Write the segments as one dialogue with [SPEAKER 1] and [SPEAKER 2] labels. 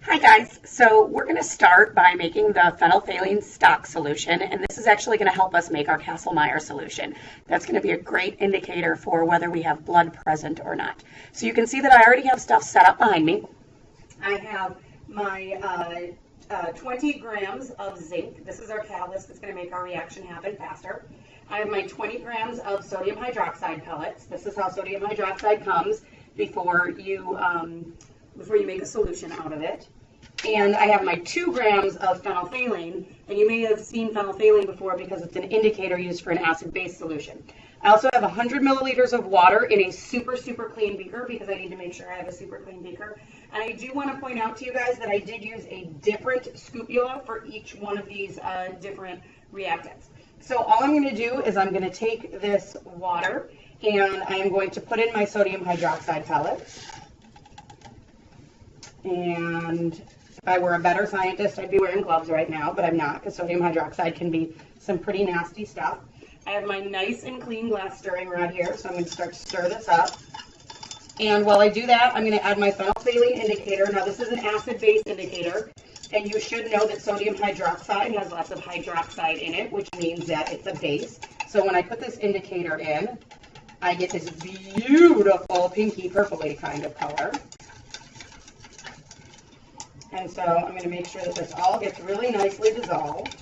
[SPEAKER 1] Hi guys, so we're going to start by making the phenolphthalein stock solution, and this is actually going to help us make our Kastle-Meyer solution. That's going to be a great indicator for whether we have blood present or not. So you can see that I already have stuff set up behind me. I have my 20 grams of zinc. This is our catalyst that's going to make our reaction happen faster. I have my 20 grams of sodium hydroxide pellets. This is how sodium hydroxide comes before you make a solution out of it. And I have my 2 grams of phenolphthalein, and you may have seen phenolphthalein before because it's an indicator used for an acid-base solution. I also have 100 milliliters of water in a super clean beaker because I need to make sure I have a super clean beaker. And I do want to point out to you guys that I did use a different scoopula for each one of these different reactants. So all I'm going to do is I'm going to take this water and I am going to put in my sodium hydroxide pellets. And if I were a better scientist, I'd be wearing gloves right now, but I'm not because sodium hydroxide can be some pretty nasty stuff. I have my nice and clean glass stirring rod here, so I'm going to start to stir this up. And while I do that, I'm going to add my phenolphthalein indicator. Now this is an acid-base indicator, and you should know that sodium hydroxide has lots of hydroxide in it, which means that it's a base. So when I put this indicator in, I get this beautiful pinky purpley kind of color. And so I'm going to make sure that this all gets really nicely dissolved.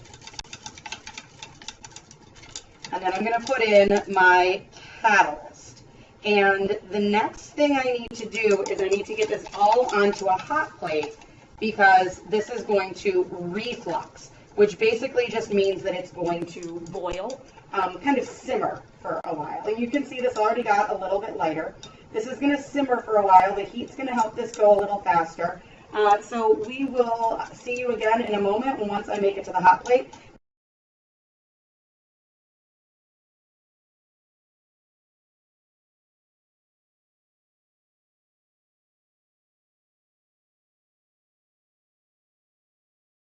[SPEAKER 1] And then I'm going to put in my catalyst. And the next thing I need to do is I need to get this all onto a hot plate because this is going to reflux, which basically just means that it's going to boil, kind of simmer for a while. And you can see this already got a little bit lighter. This is going to simmer for a while. The heat's going to help this go a little faster. So we will see you again in a moment once I make it to the hot plate.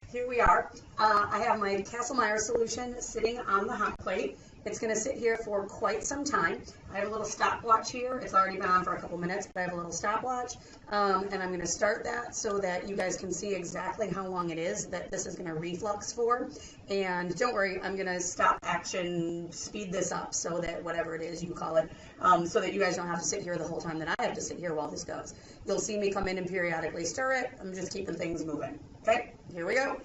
[SPEAKER 1] Here we are. I have my Kastle-Meyer solution sitting on the hot plate. It's going to sit here for quite some time. I have a little stopwatch here. It's already been on for a couple minutes, but I have a little stopwatch. And I'm going to start that so that you guys can see exactly how long it is that this is going to reflux for. And don't worry, I'm going to stop action, speed this up so that whatever it is you call it, so that you guys don't have to sit here the whole time that I have to sit here while this goes. You'll see me come in and periodically stir it. I'm just keeping things moving. Okay, here we go.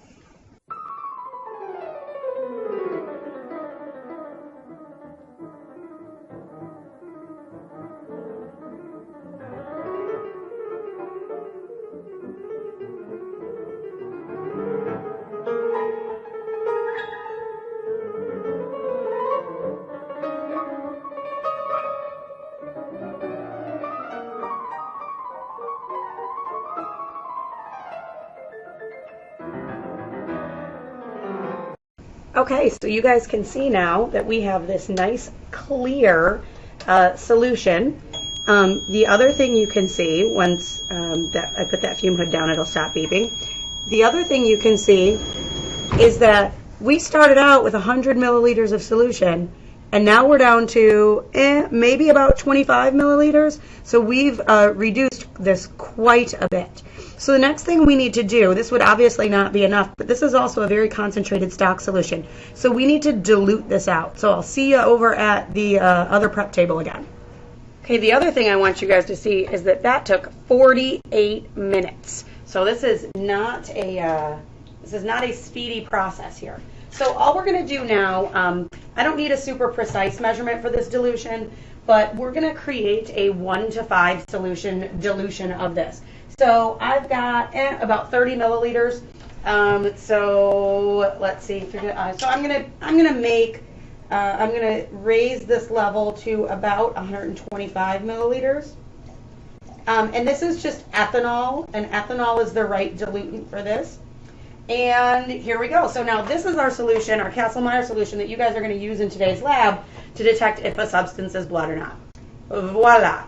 [SPEAKER 1] Okay, so you guys can see now that we have this nice clear solution. The other thing you can see, once that I put that fume hood down, it'll stop beeping. The other thing you can see is that we started out with 100 milliliters of solution, and now we're down to maybe about 25 milliliters. So we've reduced this quite a bit. So the next thing we need to do, this would obviously not be enough, but this is also a very concentrated stock solution. So we need to dilute this out. So I'll see you over at the other prep table again. Okay, the other thing I want you guys to see is that that took 48 minutes. So this is not a speedy process here. So all we're going to do now, I don't need a super precise measurement for this dilution, but we're going to create a 1 to 5 dilution of this. So I've got about 30 milliliters. So let's see. So I'm gonna raise this level to about 125 milliliters. And this is just ethanol, and ethanol is the right diluent for this. And here we go. So now this is our solution, our Kastle-Meyer solution that you guys are going to use in today's lab to detect if a substance is blood or not. Voila.